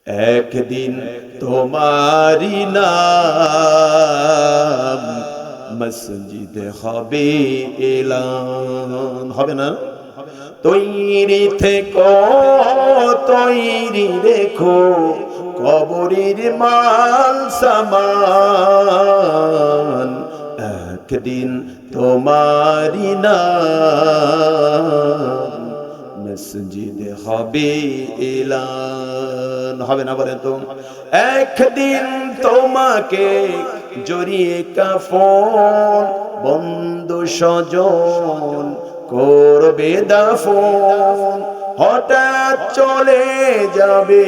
একদিন তোমারি নাম মসজিদে হবে এলান, হবে না? তৈরি থেকো, তৈরি রেখো কবরের মাল সামান, একদিন তোমারি নাম মসজিদে হবে এলান, হবে না বলেন তো? একদিন তোমাকে জড়িয়ে কাফন, বন্ধু স্বজন করবে দাফন, হঠাৎ চলে যাবে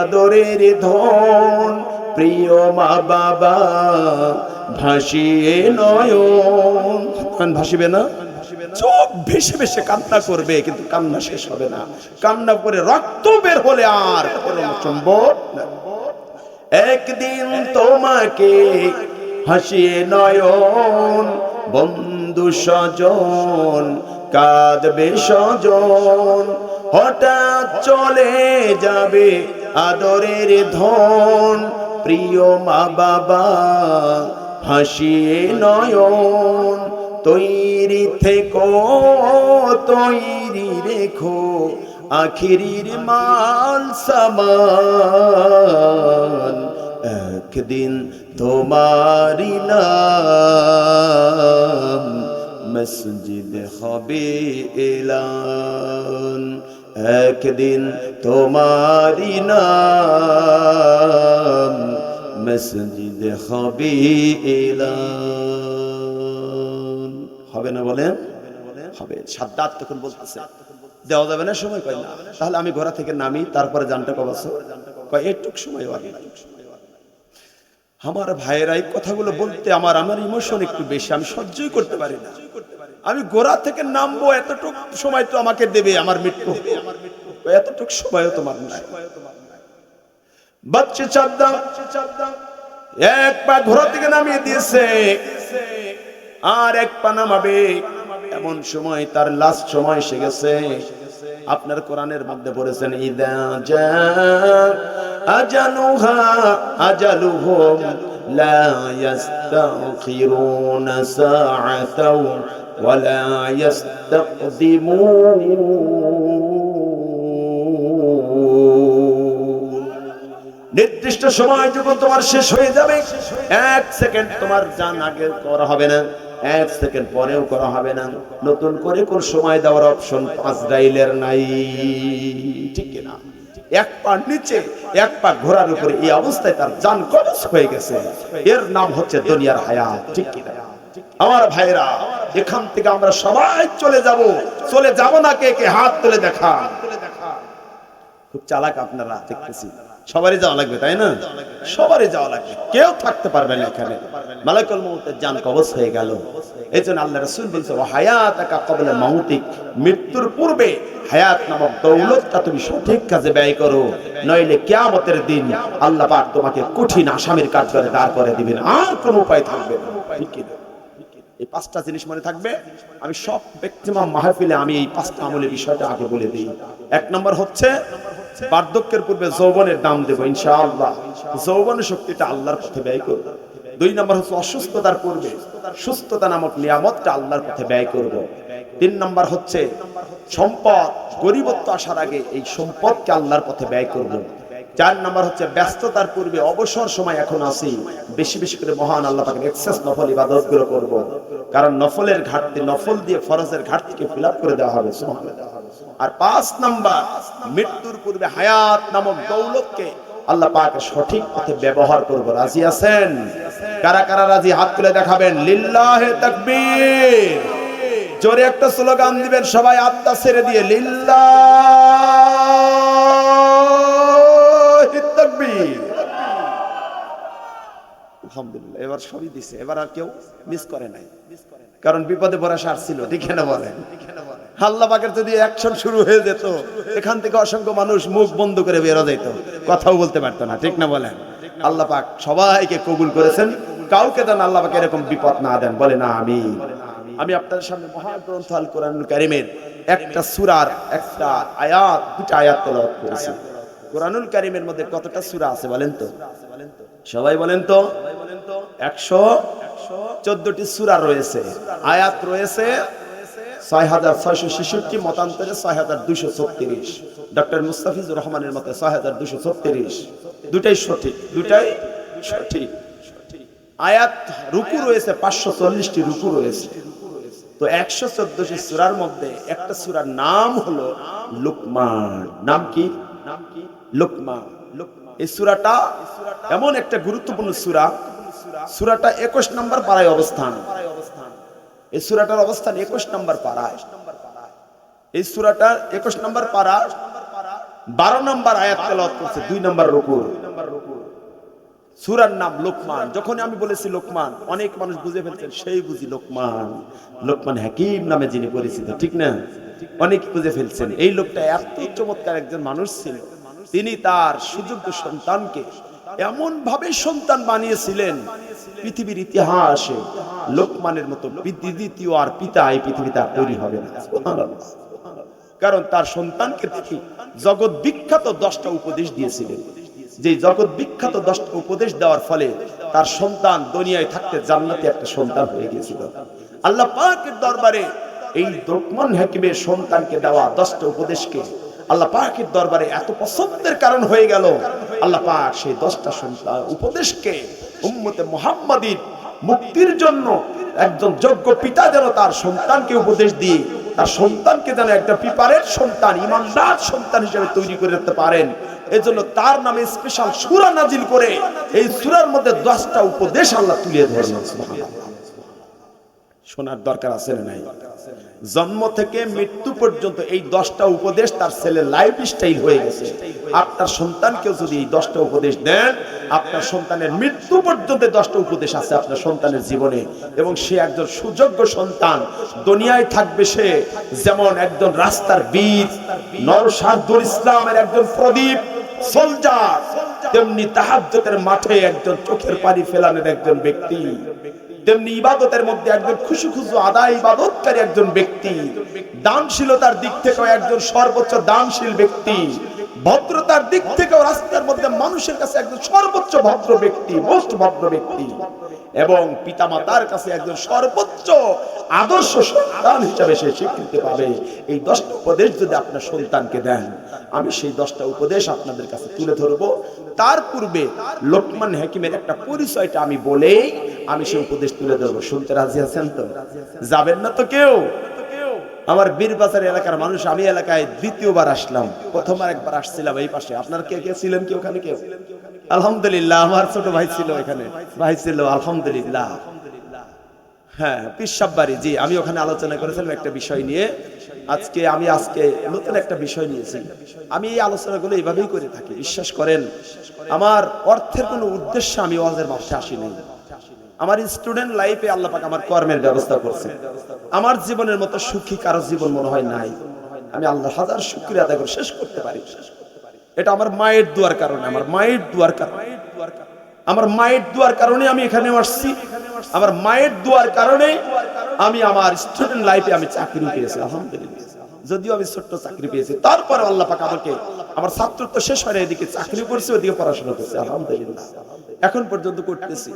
আদরের ধন, প্রিয় মা বাবা ভাসিয়ে নয়ন, ভাসিবে না? চোখ ভেসে ভেসে কান্না করবে, কিন্তু কান্না শেষ হবে না। কান্না করে রক্ত বের হলে আর সম্ভব না। একদিন তোমাকে হাসিয়ে নয়ন, বন্ধু স্বজন কাঁদবে স্বজন, হঠাৎ চলে যাবে আদরের ধন, প্রিয় মা বাবা হাসিয়ে নয়ন। তৈরি থেকো, তৈরি রেখো আখিরির মাল সামান, একদিন তোমারি নাম মসজিদে হবে এলান, একদিন তোমারি নাম মসজিদে হবে এলান, হবে না বলেন? হবে। সাদ্দাত তখন বলতেছে দেওয়া যাবে না, সময় পাই না। তাহলে আমি ঘোড়া থেকে নামি, তারপরে জানটা কবাছো কয় একটুক সময় আর নাই। আমার ভাইয়েরা এই কথাগুলো বলতে আমার ইমোশন একটু বেশি, আমি সহ্যই করতে পারি না। আমি ঘোড়া থেকে নামবো, এতটুক সময় তো আমাকে দেবে, আমার মৃত্যু, এতটুক সময়ও তোমার নাই। বাচ্চা চাঁদা এক পা ঘোড়া থেকে নামিয়ে দিয়েছে, আর এক পা নামাবে, এমন সময় তার লাস্ট সময় এসে গেছে। আপনার কোরআনের মধ্যে পড়েছেন ইদা জা আজালুহা আজালুহুম লা ইস্তাখিরুনা সাআতাও ওয়া লা ইস্তাকদিমুন। নির্দিষ্ট সময় যখন তোমার শেষ হয়ে যাবে, এক সেকেন্ড তোমার জান আগে করা হবে না, এক সেকেন্ড পরেও করা হবে না। নতুন করে কোন সময় দেওয়ার অপশন আজরাইলের নাই, ঠিক না? এক পা নিচে এক পা ঘোড়ার উপরে, এই অবস্থায় তার জান কবজ হয়ে গেছে। এর নাম হচ্ছে দুনিয়ার হায়াত, ঠিক কি না? আমার ভাইরা, এখান থেকে আমরা সবাই চলে যাব। চলে যাব না কে কে? হাত তুলে দেখা। খুব চালাক আপনারা, দেখতেছি। সবারই যাওয়া লাগবে, তাই না? সবারই যাওয়া লাগবে, কেউ থাকতে পারবে না এখানে। মালাকুল মউতের জান কবজ হয়ে গেল। এজন্য আল্লাহ রাসূল বলেছে ওয়া হায়াতাকা ক্বাবলা মাউতিক, মৃত্যুর পূর্বে হায়াত নামক দৌলতটা তুমি সঠিক কাজে ব্যয় করো, নইলে কিয়ামতের দিন আল্লাহ পাক তোমাকে কঠিন আসামির কাঠগড়ায় দাঁড় করে দিবেন, আর কোনো উপায় থাকবে না। ঠিক কি না? এই পাঁচটা জিনিস মনে থাকবে। আমি সব ম্যাক্সিমাম মাহফিলে আমি এই পাঁচটা আমলের বিষয়টা আগে বলে দিই। এক নম্বর হচ্ছে বার্ধক্যের পূর্বে যৌবনের দাম দেব ইনশাআল্লাহ, যৌবনের শক্তিটা আল্লাহর পথে ব্যয় করব। দুই নম্বর হচ্ছে অসুস্থতার পূর্বে সুস্থতা নামক নিয়ামতটা আল্লাহর পথে ব্যয় করব। তিন নম্বর হচ্ছে সম্পদ, গরিবত্ব আসার আগে এই সম্পদকে আল্লাহর পথে ব্যয় করব। চার নম্বর হচ্ছে ব্যস্ততার পূর্বে অবসর সময় এখন আছি, বেশি বেশি করে মহান আল্লাহ পাকের এক্সেস নফল ইবাদতগুলো করব, কারণ নফলের ঘাটতি, নফল দিয়ে ফরজের ঘাটতিকে ফিল আপ করে দেওয়া হবে। আর পাঁচ নাম্বার, মৃত্যুর পূর্বে হায়াত নামক দৌলতকে আল্লাহ পাক সঠিক পথে ব্যবহার করব। রাজি আছেন? কারা কারা রাজি? হাত তুলে দেখাবেন। লিল্লাহে তাকবীর। জোরে একটা স্লোগান দিবেন সবাই, আত্মা ছেড়ে দিয়ে, লিল্লাহে তাকবীর। আলহামদুলিল্লাহ, এবার সবই দিছে, এবার আর কেউ মিস করে নাই, কারণ বিপদে পড়া সার ছিল, ঠিক না বলেন? আল্লাহ পাকের যদি অ্যাকশন শুরু হয়ে যেত, এখান থেকে অসংখ্য মানুষ মুখ বন্ধ করে বের হয়ে যেত, কথাও বলতে পারতো না, ঠিক না বলেন? আল্লাহ পাক সবাইকে কবুল করেছেন, কাউকে যেন আল্লাহ পাক এরকম বিপদ না দেন, বলে না আমিন। আমি আপনাদের সামনে মহাগ্রন্থ আল কোরআনুল কারীমের একটা সূরার একটা আয়াত, দুটো আয়াত তেলাওয়াত করেছি। কোরআনুল কারীমের মধ্যে কতটা সূরা আছে বলেন তো? সবাই বলেন তো? 114টি সূরা রয়েছে, আয়াত রয়েছে 6666, মতান্তরে 6236। ডক্টর মুস্তাফিজুর রহমানের মতে 6236। দুটাই সঠিক, দুটাই সঠিক। আয়াত রুকু রয়েছে 540টি রুকু রয়েছে। তো 114টি সূরার মধ্যে একটা সূরার নাম হলো লুকমান। নাম কি? লুকমান। এই সূরাটা এমন একটা গুরুত্বপূর্ণ সূরা, সূরাটা 21 নম্বর পারায় অবস্থান। এই সূরাটার অবস্থান 21 নম্বর পারায়। এই সূরাটার 21 নম্বর পারা 12 নম্বর আয়াত তেলাওয়াত করছে, 2 নম্বর রুকু। সূরার নাম লোকমান। যখন আমি বলেছি লোকমান, অনেক মানুষ বুঝে ফেলছেন সেই বুঝি লোকমান, লোকমান হাকিম নামে যিনি পরিচিত, ঠিক না? অনেক বুঝে ফেলছেন। এই লোকটা এত চমৎকার একজন মানুষ ছিল, তিনি তার সুযোগ্য সন্তানকে এমন ভাবে সন্তান বানিয়েছিলেন, পৃথিবীর ইতিহাসে লোকমানের মতো দ্বিতীয় আর পিতা এই পৃথিবীতে তৈরি হবে না। সুবহানাল্লাহ। কারণ তার সন্তানকে দেখি জগৎ বিখ্যাত 10টা উপদেশ দিয়েছিলেন। যে জগৎ বিখ্যাত 10টা উপদেশ দেওয়ার ফলে তার সন্তান দুনিয়ায় থাকতে জান্নাতে একটা সন্তান হয়ে গিয়েছিল। আল্লাহ পাকের দরবারে এই লোকমান হাকিমের সন্তানকে দেওয়া 10টা উপদেশকে আল্লাহ পাকের দরবারে এত পছন্দের কারণ হয়ে গেল, আল্লাহ পাক সেই 10টা উপদেশকে উম্মতে মুহাম্মাদীর মুক্তির জন্য একজন যোগ্য পিতা যেন তার সন্তানকে উপদেশ দিয়ে তার সন্তানকে যেন একটা পিপারের সন্তান, ইমানদার সন্তান হিসেবে তৈরি করে রাখতে পারেন, এজন্য তার নামে স্পেশাল সূরা নাজিল করে এই সূরার মধ্যে 10টা উপদেশ আল্লাহ তুলে ধরলেন। সুবহানাল্লাহ। শোনার দরকার আছে না নাই? জন্ম থেকে মৃত্যু পর্যন্ত এই 10টা উপদেশ তার ছেলের লাইফ স্টাইল হয়ে গেছে। আপনার সন্তানকেও যদি এই 10টা উপদেশ দেন, আপনার সন্তানের মৃত্যু পর্যন্ত 10টা উপদেশ আছে আপনার সন্তানের জীবনে, এবং সে একজন সুযোগ্য সন্তান। দুনিয়ায় থাকবে সে যেমন একজন রাস্তার বীর, নরসাদুল ইসলামের একজন প্রদীপ সোলজার, তেমনি তাহাজ্জুদের মাঠে একজন চোখের পানি ফেলানোর একজন ব্যক্তি, তেমনি ইবাদতের মধ্যে একজন খুশু খুশু আদায় ইবাদতকারী একজন ব্যক্তি, দানশীলতার দিক থেকেও একজন সর্বোচ্চ দানশীল ব্যক্তি, ভদ্রতার দিক থেকেও রাস্তার মধ্যে মানুষের কাছে একজন সর্বোচ্চ ভদ্র ব্যক্তি, মোস্ট ভদ্র ব্যক্তি, এবং পিতামাতার কাছে একজন সর্বোচ্চ আদর্শ সন্তান হিসেবে সে স্বীকৃতি পাবে। এই 10টা উপদেশ যদি আপনার সন্তানকে দেন, আমি সেই 10টা উপদেশ আপনাদের কাছে তুলে ধরবো। তার পূর্বে লোকমান হাকিমের একটা পরিচয়টা আমি বলেই আমি সেই উপদেশ তুলে ধরবো। শুনতে রাজি আছেন তো? যাবেন না তো কেউ? আমার বীরবাজার এলাকার মানুষ, আমি এলাকায় দ্বিতীয়বার আসলাম। প্রথমবার একবার আসছিলাম এই পাশে। আপনার কে কে ছিলেন কি ওখানে? কেউ? আলহামদুলিল্লাহ, আমার ছোট ভাই ছিল এখানে, ভাই ছিল আলহামদুলিল্লাহ। হ্যাঁ, পিসাববাড়ি, জি, আমি ওখানে আলোচনা করেছিলাম একটা বিষয় নিয়ে। আজকে নতুন একটা বিষয় নিয়েছি। আমি এই আলোচনাগুলো এইভাবেই করে থাকি, বিশ্বাস করেন। আমার অর্থের কোনো উদ্দেশ্যে আমি ওয়াজের মাঠে আসিনি। আমার স্টুডেন্ট লাইফে আল্লাহ পাক আমার কর্মের ব্যবস্থা করছে। আমার জীবনের মতো সুখী কারো জীবন মনে হয় নাই। আমি আল্লাহ হাজার শুকরিয়া আদায় করে শেষ করতে পারি। এটা আমার মায়ের দুয়ার কারণে, আমার মায়ের দুয়ার কারণে, আমার মায়ের দুয়ার কারণে আমি এখানে আসছি। আমার মায়ের দুয়ার কারণে আমি আমার স্টুডেন্ট লাইফে আমি চাকরি পেয়েছি, আলহামদুলিল্লাহ। যদিও আমি ছোট্ট চাকরি পেয়েছি, তারপরে আল্লাহ পাক আমাকে আমার ছাত্রত্ব শেষ হয় এদিকে চাকরি করছি, ওদিকে পড়াশোনা করছি, আলহামদুলিল্লাহ। এখন পর্যন্ত করতেছি।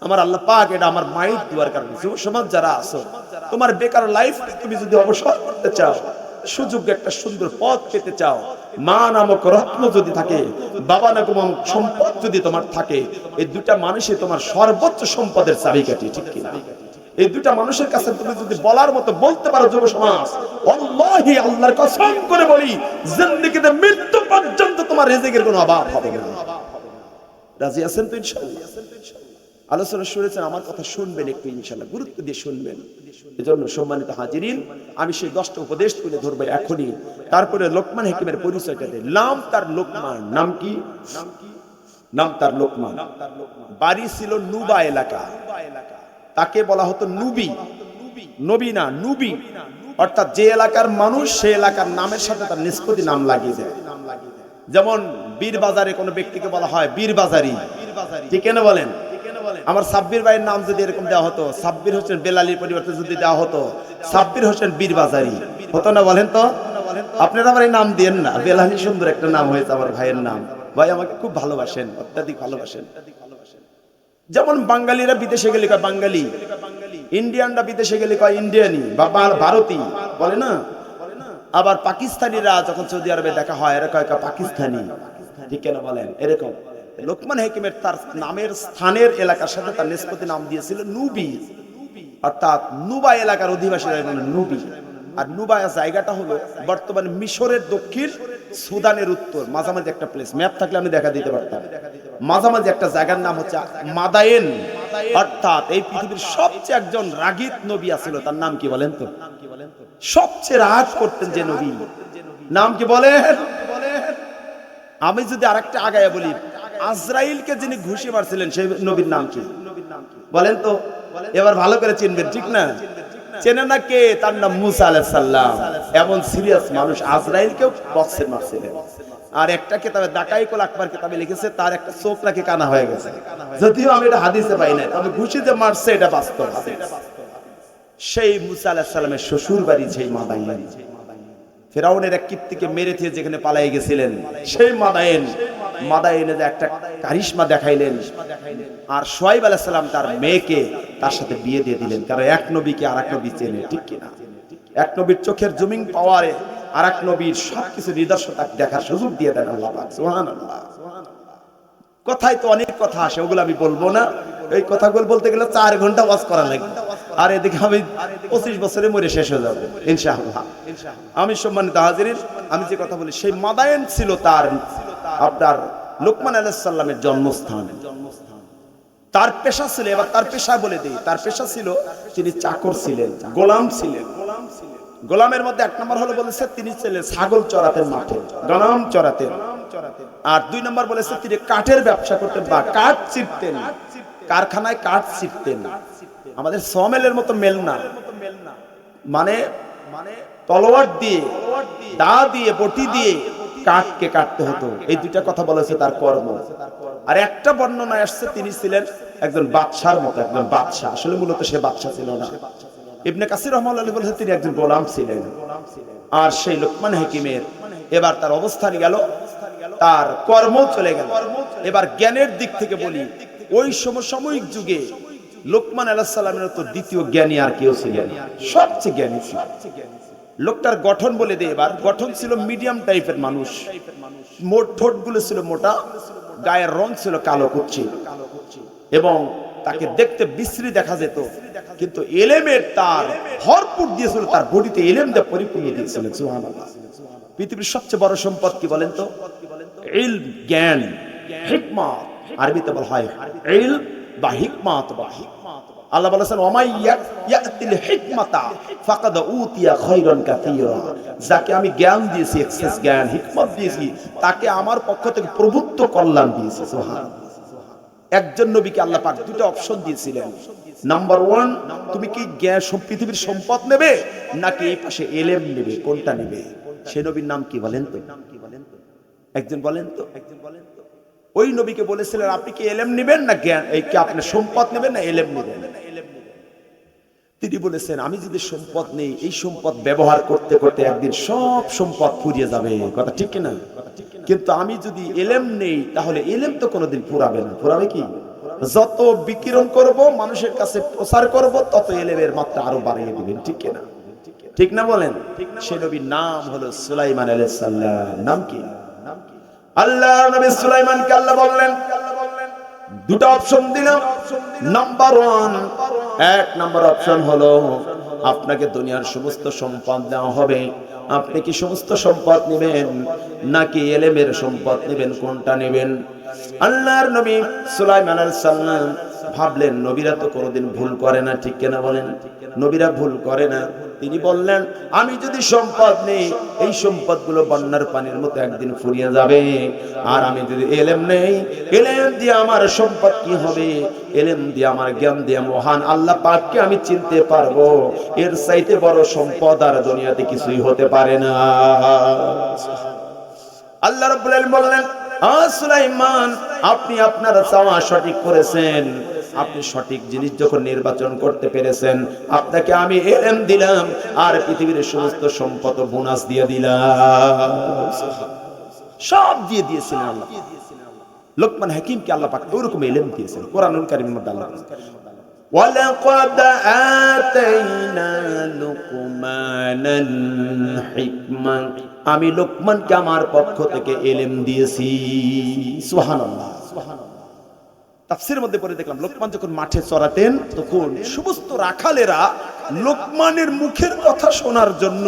আমার আল্লাহ পাক, এটা আমার মায়ের দুয়ার কারণে। যুব সমাজ যারা আছো, তোমার বেকার লাইফ তুমি যদি অবসর করতে চাও, সুযোগ একটা সুন্দর পথ পেতে চাও, মা নামক রত্ন যদি থাকে, বাবা নামক সম্পদ যদি তোমার থাকে, এই দুটা মানুষই তোমার সর্বোচ্চ সম্পদের চাবিকাঠি, ঠিক কিনা? এই দুটা মানুষের কাছে তুমি যদি বলার মতো বলতে পারো যুব সমাজ, আল্লাহি, আল্লাহর কসম করে বলি, জিন্দেগিতে মৃত্যু পর্যন্ত তোমার রিজিকের কোনো অভাব হবে না। রাজি আছেন তো ইনশাআল্লাহ? আলোচনা শুনেছেন, আমার কথা শুনবেন একটু ইনশাআল্লাহ, গুরুত্ব দিয়ে শুনবেন। এজন্য সম্মানিত হাজিরিন, আমি সেই 10টা উপদেশ তুলে ধরবো এখনই। তারপরে লোকমান হাকিমের পরিচয়টা দেন। নাম তার লোকমান। নাম কি? নাম তার লোকমান। বাড়ি ছিল নুবা এলাকা। তাকে বলা হতো নুবি, নবী না, নুবি। অর্থাৎ যে এলাকার মানুষ সেই এলাকার নামের সাথে তার নিষ্পত্তি নাম লাগিয়ে দেয়। যেমন বীরবাজারে কোনো ব্যক্তিকে বলা হয় বীরবাজারি, ঠিক কেন বলেন? আমার সাব্বির ভাইয়ের নাম যদি এরকম দেওয়া হতো, সাব্বির হোসেন বেলালির পরিবর্তে যদি দেওয়া হতো সাব্বির হোসেন বীরবাজারি, হতো না? বলেন তো। আপনারা আমার এই নাম দিয়েন না, বেলাহি সুন্দর একটা নাম হয়েছে আমার ভাইয়ের নাম। ভাই আমাকে খুব ভালোবাসেন, অত্যাধিক ভালোবাসেন। যেমন বাঙালিরা বিদেশে গেলে কয় বাঙালি, ইন্ডিয়ানরা বিদেশে গেলে কয় ইন্ডিয়ানি বা ভারতী বলে না। আবার পাকিস্তানিরা যখন সৌদি আরবে দেখা হয় এরা কয় পাকিস্তানি, ঠিক কেন বলেন? এরকম লোকমান হাকিমের তার নামের স্থানের এলাকার সাথে তার নিষ্পত্তি নাম দিয়েছিল নুবি, অর্থাৎ নুবা এলাকার অধিবাসীরা বলে নুবি। আর নুবা জায়গাটা হলো বর্তমানে মিশরের দক্ষিণ, সুদানের উত্তর, মাঝামাঝি একটা প্লেস। ম্যাপ থাকলে আমি দেখা দিতে পারতাম। মাঝামাঝি একটা জায়গার নাম হচ্ছে মাদায়েন। অর্থাৎ এই পৃথিবীর সবচেয়ে একজন রাগীব নবী আছিল, তার নাম কি বলেন তো? সবচেয়ে রাগ করতেন যে নবী, নাম কি বলেন? আমি যদি আরেকটা আগায়া বলি, আজরাইলকে যিনি ঘুষি মারছিলেন সেই নবীর নাম কি বলেন তো? এবার ভালো করে চিনবেন, ঠিক না? চেনে না কে? তার নাম মুসা আলাইহিস সালাম। এমন সিরিয়াস মানুষ, আজরাইলকেও বক্সে মারছিলেন। আর একটা কিতাবে দাকাইকুল আকবার কিতাবে লিখেছে তার একটা চোখ নাকি কানা হয়ে গেছে। যদিও আমি এটা হাদিসে পাই না, তবে ঘুষি যে মারছে এটা বাস্তব হাদিস। সেই মুসা আলাইহিস সালামের শ্বশুর বাড়ি সেই মাদায়েন, ফেরাউনের এক কীর্তিকে মেরে দিয়ে যেখানে পালাই গেছিলেন সেই মাদায়েনে যে একটা কারিশমা দেখাইলেন। আর শুআয়ব আলাইহিস সালাম তার মেয়েকে তার সাথে বিয়ে দিয়ে দিলেন, কারণ এক নবীকে আরেক নবী চেনে, ঠিক কিনা? এক নবীর চোখের জুমিং পাওয়ারে আরেক নবীর সবকিছু নিদর্শন দেখার সুযোগ দিয়ে দেন আল্লাহ পাক। সুবহানাল্লাহ। কথায় তো অনেক কথা আসে, ওগুলো আমি বলবো না। এই কথাগুলো বলতে গেলে 4 ঘন্টা ওয়াজ করা লাগবে, আর এদিকে আমি 25 বছরে মরে শেষ হয়ে যাবো ইনশাআল্লাহ। আমি সম্মানিত হাজিরিন, আমি যে কথা বলি, সেই মাদায়েন ছিল তার আপনার লোকমান আলাইহিস সালামের জন্মস্থান। তার পেশা ছিল, এবার তার পেশা বলে দিই, তার পেশা ছিল তিনি চাকর ছিলেন, গোলাম ছিলেন। গোলামের মধ্যে 1 নম্বর হলো বলেছে তিনি ছিলেন ছাগল চড়াতেন, মাঠে গনাম চড়াতেন। আর 2 নম্বর বলেছে তিনি কাঠের ব্যবসা করতেন বা কাঠ চিরতেন, কারখানায় কাঠ চিরতেন। আমাদের সমেলের মতো মেল না, মানে তলোয়ার দিয়ে, দা দিয়ে, বটি দিয়ে কাঠকে কাটতে হতো। এই 2টা কথা বলেছে তার কর্ম। আর একটা বর্ণনায় আসছে তিনি ছিলেন একজন বাদশার মতো, একজন বাদশা। আসলে মূলত সে বাদশা ছিল না। ইবনে কাসির রাহমাতুল্লাহ আলাইহি বলেছেন তিনি একজন গোলাম ছিলেন। আর সেই লোকমান হাকিমের এবার তার অবস্থান গেল, তার কর্ম চলে গেল। এবার জ্ঞানের দিক থেকে বলি, ওই সমসাময়িক যুগে লোকমান আলাইহিস সালামের তো দ্বিতীয় জ্ঞানী আর কেউ ছিলেন, সবচেয়ে জ্ঞানী ছিল। লোকটার গঠন বলে দেয়, এবার গঠন ছিল মিডিয়াম টাইপের মানুষ, ঠোঁটগুলো ছিল মোটা, গায়ের রং ছিল কালো কুচি, এবং তাকে দেখতে বিশ্রী দেখা যেত, কিন্তু এলেমের তার ভরপুর দিয়েছিল, তার বডিতে এলেম দিয়ে পরিপূর্ণ দিয়েছিলেন। সুবহানাল্লাহ। পৃথিবীর সবচেয়ে বড় সম্পদ কি বলেন তো? ইলম, জ্ঞান, হিকমত। আরবিতে বলা হয় ইলম বা হিকমত। আল্লাহ বলেছেন ওমাই ইয়াতিল হিকমাতা ফাকাদ উতিয়া খায়রান কাসীরা। যাকে আমি জ্ঞান দিয়েছি, এক্সেস জ্ঞান, হিকমত দিয়েছি, তাকে আমার পক্ষ থেকে প্রভুত্ব কল্যাণ দিয়েছি। সুবহানাল্লাহ। একজন নবীকে আল্লাহ পাক 2টা অপশন দিয়েছিলেন। নাম্বার 1, তুমি কি জ্ঞান পৃথিবীর সম্পদ নেবে নাকি এই পাশে ইলম নেবে, কোনটা নেবে? সেই নবীর নাম কি বলেন তো? একজন বলেন তো? ওই নবীকে বলেছিলেন আপনি কি ইলম নেবেন না জ্ঞান, এই কি আপনি সম্পদ নেবেন না ইলম নেবেন? তিনি বলেছেন আমি যদি সম্পদ নেই, এই সম্পদ ব্যবহার করতে করতে একদিন সব সম্পদ ফুরিয়ে যাবে। কথা ঠিক কিনা? কিন্তু আমি যদি ইলম নেই, তাহলে ইলম তো কোনোদিন ফুরাবে না। ফুরাবে কি? যত বিকিরণ করব, মানুষের কাছে প্রচার করব, তত ইলমের মাত্রা আরো বাড়িয়ে দিবেন। ঠিক কিনা? ঠিক না বলেন? সেই নবীর নাম হলো সুলাইমান আলাইহিস সালাম। নাম কি? আল্লাহ নবী সুলাইমানকে আল্লাহ বললেন, 2টা অপশন দিলাম। নাম্বার 1 নম্বর অপশন হলো আপনাকে দুনিয়ার সমস্ত সম্পদ দেওয়া হবে। আপনি কি সমস্ত সম্পদ নেবেন নাকি ইলমের সম্পদ নেবেন, কোনটা নেবেন? আল্লাহর নবী সুলাইমান আলাইহিস সালাম ভাবলেন নবীরা তো কোনোদিন ভুল করে না, ঠিক কিনা বলেন? নবীরা ভুল করে না। তিনি বললেন আমি যদি সম্পদ নেই, এই সম্পদগুলো বন্যার পানির মতো একদিন ফুরিয়ে যাবে। আর আমি যদি ইলম নেই, ইলম দিয়ে আমার সম্পদ কি হবে? ইলম দিয়ে, আমার জ্ঞান দিয়ে মহান আল্লাহ পাককে আমি চিনতে পারবো। এর চাইতে বড় সম্পদ আর দুনিয়াতে কিছুই হতে পারে না। আল্লাহ রাব্বুল আলামিন বললেন সুলাইমান, আপনি আপনার চাওয়া সঠিক করেছেন। আপনি সঠিক জিনিস যখন নির্বাচন করতে পেরেছেন, আপনাকে আমি ইলম দিলাম আর পৃথিবীর সমস্ত সম্পদ বোনাস দিয়ে দিলাম, সব দিয়ে দিয়েছিলেন আল্লাহ। লোকমান হাকিমকে আল্লাহ পাক ওরকম ইলম দিয়েছেন কোরআনুল কারীমের মধ্যে। আল্লাহ ওয়ালাকাদ আতাইনা লুকমানাল হিকমা, আমি লোকমানকে আমার পক্ষ থেকে ইলম দিয়েছি। সুবহানাল্লাহ। তাফসীরের মধ্যে পড়ে দেখলাম লোকমান যখন মাঠে চরাতেন তখন সমস্ত রাখালেরা লোকমানের মুখের কথা শোনার জন্য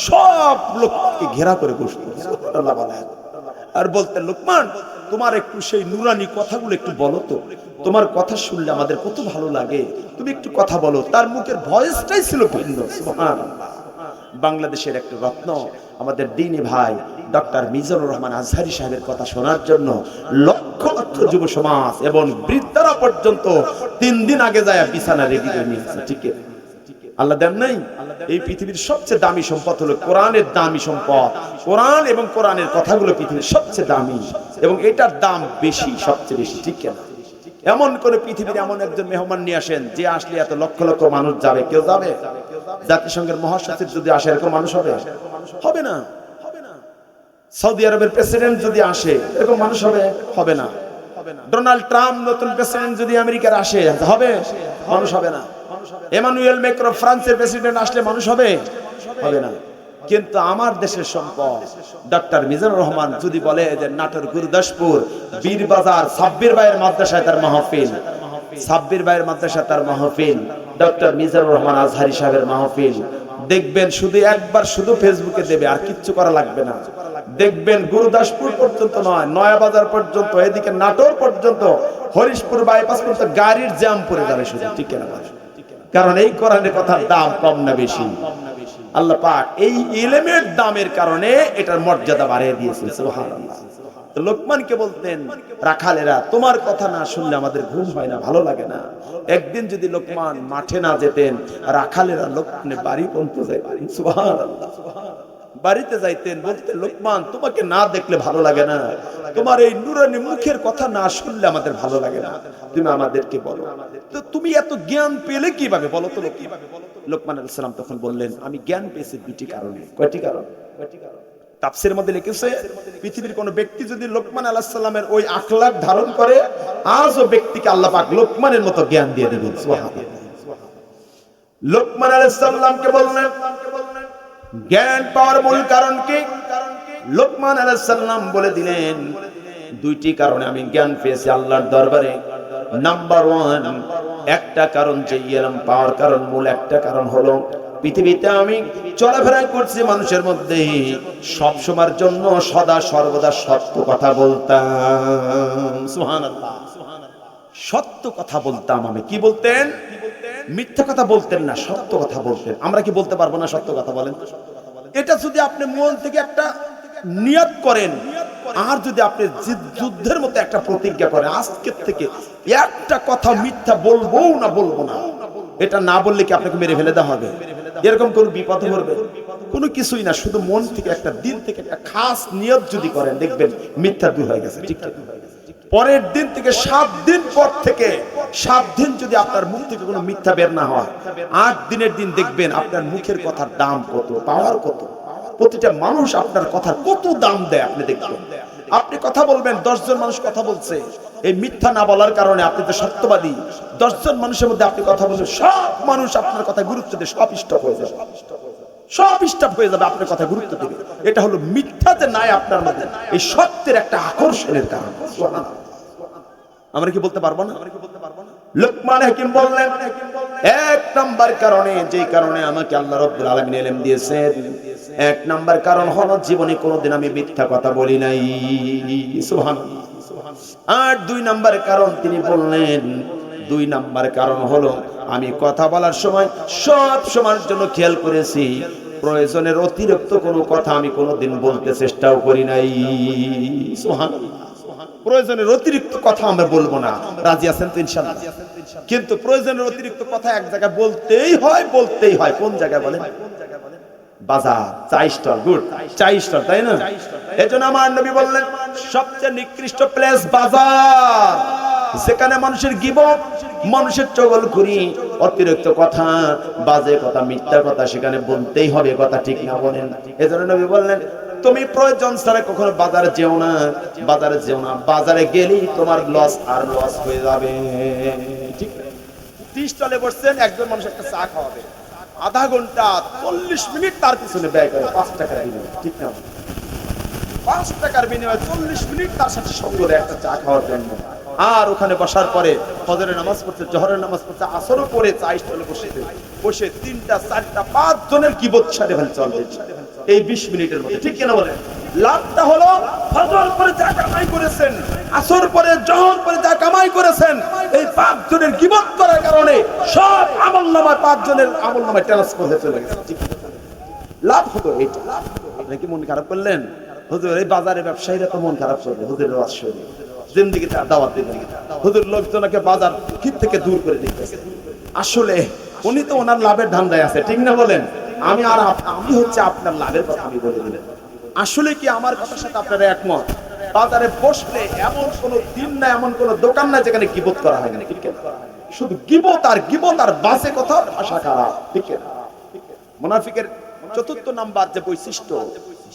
সব লোককে ঘেরা করে বসতো। সুবহানাল্লাহ বলেন। আর বলতেন, লোকমান তোমার একটু সেই নুরানি কথাগুলো একটু বলো তো, তোমার কথা শুনলে আমাদের কত ভালো লাগে, তুমি একটু কথা বলো। তার মুখের ভয়েসটাই ছিল ভিন্ন। সুবহানাল্লাহ। বাংলাদেশের একটা রত্ন আমাদের দ্বীনি ভাই ডক্টর মিজানুর রহমান আজহারী সাহেবের কথা শোনার জন্য লক্ষ লক্ষ যুব সমাজ এবং বৃদ্ধরা পর্যন্ত 3 দিন আগে যায় বিছানা রেডি করে নিয়েছে। ঠিক আছে, আল্লাহ দেন নাই? এই পৃথিবীর সবচেয়ে দামি সম্পদ হলো কোরআনের দামি সম্পদ। কোরআন এবং কোরআনের কথাগুলো পৃথিবীর সবচেয়ে দামি এবং এটার দাম বেশি, সবচেয়ে বেশি। ঠিক না? এমন করে পৃথিবীর এমন একজন মেহমান নিয়ে আসেন যে আসলে এত লক্ষ লক্ষ মানুষ যাবে, কেউ যাবে? জাতিসংঘের মহাসচিব যদি আসে এরকম মানুষ হবে? হবে না। সৌদি আরবের প্রেসিডেন্ট যদি আসে এরকম মানুষ হবে? হবে না। ডোনাল্ড ট্রাম্প নতুন প্রেসিডেন্ট যদি আমেরিকার আসে হবে? মানুষ হবে না। এমানুয়েল ম্যাক্রো ফ্রান্সের প্রেসিডেন্ট আসলে মানুষ হবে? হবে না। কিন্তু আমার দেশের সম্পদ ডক্টর মিজানুর রহমান যদি বলে যে নাটোর গুরুদাসপুর বীরবাজার সাব্বির ভাইয়ের মাদ্রাসায় তার মাহফিল, সাব্বির ভাইয়ের মাদ্রাসায় তার মাহফিল, ডক্টর মিজানুর রহমান আজহারী সাহেবের মাহফিল, দেখবেন শুধু একবার শুধু ফেসবুকে দেবে, আর কিচ্ছু করা লাগবে না। দেখবেন গুরুদাসপুর পর্যন্ত নয়, নয়াবাজার পর্যন্ত, এদিকে নাটোর পর্যন্ত, হরিশপুর বাইপাস পর্যন্ত গাড়ির জ্যাম পড়ে যাবে শুধু। ঠিক না? কারণ এই কোরআনের কথার দাম কম না বেশি? আল্লাহ পাক এই ইলমের দামের কারণে এটার মর্যাদা বাড়িয়ে দিয়েছেন। সুবহানাল্লাহ। তো লোকমানকে বলতেন, রাখালেরা তোমার কথা না শুনলে আমাদের ঘুম হয় না, ভালো লাগে না। একদিন যদি লোকমান মাঠে না যেতেন, রাখালেরা লোকমানের বাড়ি পর্যন্ত যাইতেন। সুবহানাল্লাহ। বাড়িতে যাইতেন, বলতেন, লোকমান তোমাকে না দেখলে ভালো লাগে না, তোমার এই নুরানি মুখের কথা না শুনলে আমাদের ভালো লাগে না, তুমি আমাদেরকে বলো তো তুমি এত জ্ঞান পেলে কিভাবে, বলো তো। লোকমান আলাইহিস সালাম তখন বললেন, আমি জ্ঞান পেয়েছি 2টি কারণে। কয়টি কারণ? তাফসীরের মধ্যে লিখেছে, পৃথিবীর কোন ব্যক্তি যদি লোকমান আলাইহিস সালামের ওই আখলাক ধারণ করে, আজও ব্যক্তিকে আল্লাহ পাক লোকমানের মতো জ্ঞান দিয়ে দিবেন। সুবহানাল্লাহ। লোকমান আলাইহিস সালামকে বললেন জ্ঞান পাওয়ার মূল কারণ কি? লোকমান আলাইহিস সালাম বলে দিলেন, 2টি কারণে আমি জ্ঞান পেয়েছি আল্লাহর দরবারে। নাম্বার 1, একটা কারণ যে ইলম পাওয়ার কারণ, মূল একটা কারণ হলো পৃথিবীতে আমি চলাফেরা করছি মানুষের মধ্যে, সব সময়ের জন্য সদা সর্বদা সত্য কথা বলতাম। সুবহানাল্লাহ। সত্য কথা বলতাম আমি। কি বলতেন? মিথ্যা কথা বলতেন না, সত্য কথা বলতেন। আমরা কি বলতে পারবো না সত্য কথা? বলেন। এটা যদি আপনি মন থেকে একটা নিয়ত করেন, আর যদি আপনি যুদ্ধের মতো একটা প্রতিজ্ঞা করেন, আজকের থেকে একটা কথা মিথ্যা বলবো না, বলবো না, এটা না বললে কি আপনাকে মেরে ফেলে দেওয়া হবে? এরকম কোন বিপদে পড়বে? কোনো কিছুই না। শুধু মন থেকে একটা, দিল থেকে একটা খাস নিয়ত যদি করেন, দেখবেন মিথ্যা দূর হয়ে গেছে। ঠিক ঠিক। পরের দিন থেকে 7 দিন পর থেকে 7 দিন যদি আপনার মুখ থেকে কোনো মিথ্যা বের না হয়, 8 দিনের দিন দেখবেন আপনার মুখের কথার দাম কত, পাওয়ার কত। প্রতিটা মানুষ আপনার কথার কত দাম দেয় আপনি দেখবেন। আপনি কথা বলবেন, 10 জন মানুষ কথা বলছে, এই মিথ্যা না বলার কারণে আপনি তো সত্যবাদী। 10 জন মানুষের মধ্যে আপনি কথা বলছেন, সব মানুষ আপনার কথা গুরুত্ব দেয়, সব স্টপ হয়ে যাবে, সব স্টপ হয়ে যাবে, আপনার কথা গুরুত্ব দেবে। এটা হলো মিথ্যা যে নাই আপনার মধ্যে, এই সত্যের একটা আকর্ষণের কারণ। আমরা কি বলতে পারবো না? লোকমান হাকিম বললেন, 1 নাম্বার কারণে, যে কারণে আমাকে আল্লাহ রাব্বুল আলামিন ইলম দিয়েছেন, 1 নাম্বার কারণ হলো জীবনে কোনোদিন আমি মিথ্যা কথা বলি নাই। সুবহানাল্লাহ। আর 2 নাম্বার কারণ তিনি বললেন, 2 নাম্বার কারণ হলো আমি কথা বলার সময় সব সময়ের জন্য খেয়াল করেছি, প্রয়োজনের অতিরিক্ত কোনো কথা আমি কোনোদিন বলতে চেষ্টাও করি নাই। সুবহানাল্লাহ। প্রয়োজনের অতিরিক্ত কথা আমরা বলবো না, রাজি আছেন তো ইনশাআল্লাহ? কিন্তু প্রয়োজনের অতিরিক্ত কথা এক জায়গায় বলতেই হয়, বলতেই হয়। কোন জায়গায় বলেন? বাজার, চা স্টল, গুড চা স্টল, তাই না? এজন্য আমার নবী বললেন, সবচেয়ে নিকৃষ্ট প্লেস বাজার, যেখানে মানুষের গীবত, মানুষের চগল করি, অতিরিক্ত কথা, বাজে কথা, মিথ্যা কথা সেখানে বলতেই হবে, কথা ঠিক না বলেন? এজন্য নবী বললেন তুমি প্রয়োজন ছাড়া কখনো বাজারে যেও না, বাজারে যেও না, বাজারে গেলেই তোমার লস আর লস হয়ে যাবে। ঠিক না? 30 স্টলে বসছেন, একজন মানুষ একটা চা খাওয়াবে, আধা ঘন্টা 40 মিনিট তার পিছনে ব্যয় করে 5 টাকার বিনিময়ে। ঠিক না? 5 টাকার বিনিময়ে 40 মিনিট তার সাথে সঙ্গ দেয় একটা চা খাওয়ার জন্য। আর ওখানে বসার পরে ফজরের নামাজ পড়ছে, জোহরের নামাজ পড়ছে, আসরও পড়ে চা স্টলে বসে 3টা 4টা 5 জনের কিবত সাথে ফেল চলবে এই 20 মিনিটের মধ্যে। ঠিক কিনা বলেন? লাভটা হলো ফজর পরে যা কামাই করেছেন, আসর পরে, জোহর পরে যা কামাই করেছেন, এই 5 জনের কিবত করার কারণে সব আমলনামায় 5 জনের আমলনামায় ট্রান্সফার হয়ে চলে গেছে। ঠিক লাভ হতো এটা। আপনি কি মন খারাপ করলেন? হুজুর এই বাজারে ব্যবসায়ীরা তো মন খারাপ করবে, হুজুরের ওয়াজ শুনে জিন্দেগিতে দাওয়াত দিবেন, হুজুর লোকজনকে বাজার ঠিক থেকে দূর করে দিতেছে। আসলে উনি তো ওনার লাভের ধান্দায় আছে। ঠিক না বলেন? আমি হচ্ছে আপনার লাভের কথা আমি বলে দিলেন। আসলে কি আমার কথার সাথে আপনারা একমত? বাজারে বসলে এমন কোন দিন না, এমন কোন দোকান না যেখানে গীবত করা হয় না। ঠিক না? শুধু গীবত আর বাজে কথা, ভাষা খারাপ। ঠিক না? মুনাফিকের 4th নাম্বার যে বৈশিষ্ট্য,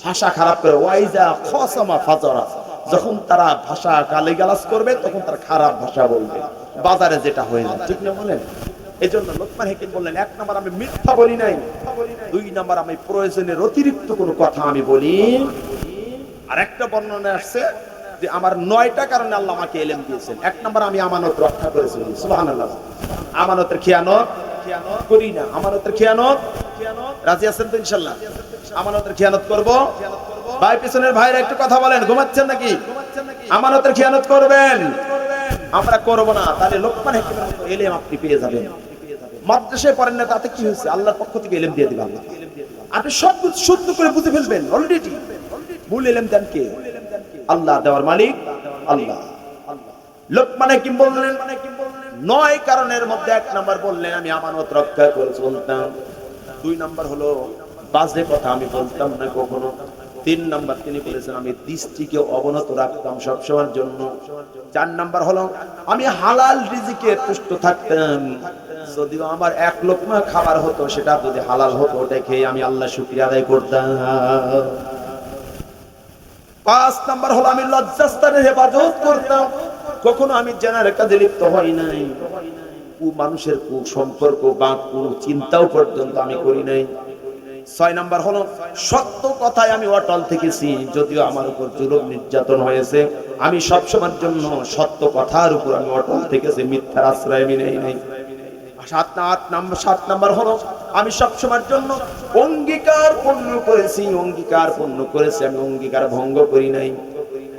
ভাষা খারাপ করে। ওয়াইজা খসামা ফাজরা, যখন তারা ভাষা গালিগালাজ করবে তখন তারা খারাপ ভাষা বলবে, বাজারে যেটা হয়ে যায়। ঠিক না বলেন? এজন্য লোকমান হাকিম বললেন 1 নাম্বার আমি মিথ্যা বলি নাই, 2 নাম্বার আমি প্রয়োজনের অতিরিক্ত কোনো কথা আমি বলি। আর একটা বর্ণনা আসছে যে আমার 9টা কারণে আল্লাহ আমাকে ইলম দিয়েছেন। 1 নাম্বার আমি আমানত রক্ষা করেছি, সুবহানাল্লাহ। আমানতের খেয়ানত করি না, আমানতের খেয়ানত। রাজি আছেন তো ইনশাআল্লাহ? আমানতের খেয়ানত করব। ভাই পিছনের ভাইরা একটু কথা বলেন, ঘুমাচ্ছেন নাকি? আমানতের খেয়ানত করবেন, আমরা করব না। তাহলে লোকমান হাকিমের মতো ইলম আপনি পেয়ে যাবেন। মাদ্রাসায় পড়েন না তাতে কি হয়েছে? আল্লাহর পক্ষ থেকে ইলম দিয়ে দিবেন আল্লাহ। আপনি সব শুদ্ধ করে বুঝে ফেলবেন অলরেডি। মূল ইলম দেন কে? আল্লাহ, দেওয়ার মালিক আল্লাহ। লোকমান হাকিম বললেন 9 কারণের মধ্যে 1 নাম্বার বললেন আমি আমানত রক্ষা করে চলতাম। 2 নাম্বার হলো বাজে কথা আমি বলতাম না কখনো। 3 নাম্বার তিনি বলেছেন আমি দৃষ্টিকে অবনত রাখতাম সবসময়ের জন্য। 4 নাম্বার হলো আমি হালাল রিজিকে তুষ্ট থাকতাম। যদিও আমার 1 লোকমা খাবার হতো, সেটা যদি হালাল হতো ওটা খেয়ে আমি আল্লাহ শুকরিয়া আদায় করতাম। 5 নাম্বার হলো আমি লজ্জাস্থানের হেফাজত করতাম। কখনো আমি জেনার কাজে লিপ্ত হই নাই, মানুষের সম্পর্ক বা কোনো চিন্তাও পর্যন্ত আমি করি নাই। 6 নাম্বার হলো সত্য কথায় আমি অটল থেকেছি, যদিও আমার উপর জুলুম নির্যাতন হয়েছে, আমি সবসময়ের জন্য সত্য কথার উপর আমি অটল থেকেছি, মিথ্যার আশ্রয় আমি নেই নাই। 7 নাম্বার হলো আমি সবসময়ের জন্য অঙ্গীকার পূর্ণ করেছি, আমি অঙ্গীকার ভঙ্গ করি নাই।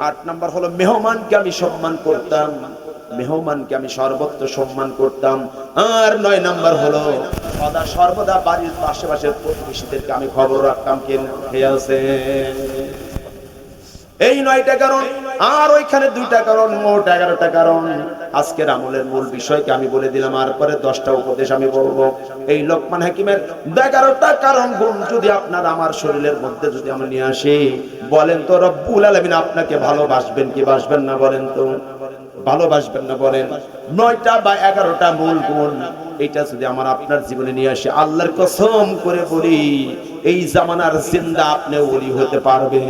8 নাম্বার হলো মেহমানকে আমি সম্মান করতাম, মেহমানকে আমি সর্বত্র সম্মান করতাম। আর 9 নাম্বার হলো সর্বদা বাড়ির আশেপাশের প্রতিবেশীদেরকে আমি খবর রাখতাম কে খেয়ে আছে। এই 9টা কারণ, আর ওইখানে 2টা কারণ, মোট 11টা কারণ। আজকের আমলের মূল বিষয়কে আমি বলে দিলাম, আর পরে 10টা উপদেশ আমি বলবো। এই লোকমান হাকিমের 11টা কারণ গুণ যদি আপনার আমার শরীরের মধ্যে যদি আমরা নিয়ে আসি, বলেন তো রব্বুল আলামিন আপনাকে ভালোবাসবেন কি বাসবেন না? বলেন তো ভালোবাসবেন না? বলেন 9টা বা 11টা মূল গুণ, এটা যদি আমার আপনার জীবনে নিয়ে আসে, আল্লাহর কসম করে বলি এই জামানার জিন্দা আপনি ওলি হতে পারবে।